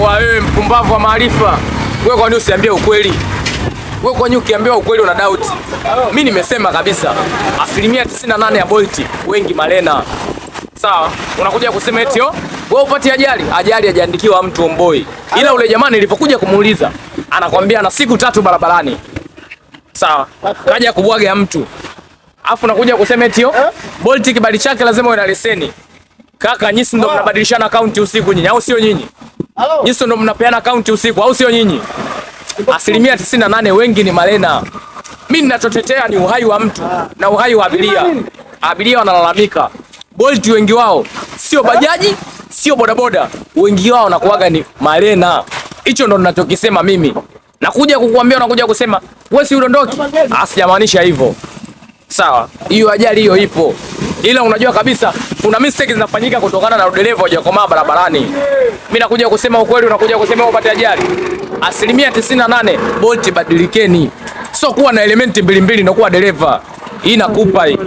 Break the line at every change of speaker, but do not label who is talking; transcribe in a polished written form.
wewe mpumbavu wa maarifa. Wewe kwa nini usiambie ukweli? Wewe kwa nini ukiambia ukweli una doubt? Mimi nimesema kabisa 98% ya Bolt wengi malena. Sawa? Unakuja kusema eti wewe upati ajali. Ajali hajaandikiwa mtu omboi. Ila ule jamani nilipokuja kumuuliza anakwambia ana siku 3 barabarani. Sawa? Kaja kubwaga mtu. Alafu unakuja kusema eti Bolt kibali chake lazima uwe na leseni. Kaka, nyinyi ndio mnabadilishana account usiku nyinyi au sio nyinyi? Nyinyi ndio mnapeana account usiku au sio nyinyi? 98% wengi ni malena. Mimi ninachotetea ni uhai wa mtu na uhai wa abiria. Abiria wanalalamika. Bolt wengi wao sio bajaji, sio bodaboda. Wengi wao wanakuaga ni malena. Hicho ndo ninachokisema mimi. Nakuja kukuambia unakuja kusema wewe si udondoki. Sijamaanisha hivyo. Sawa, hiyo ajali hiyo ipo. Ila unajua kabisa kuna mistake zinafanyika kutokana na dereva hajakomaa barabarani. Mimi nakuja kusema ukweli, unakuja kusema upate ajali. 98% Bolt badilikeni. Sio kuwa na elementi mbili mbili na kuwa dereva. Hii nakupa hii.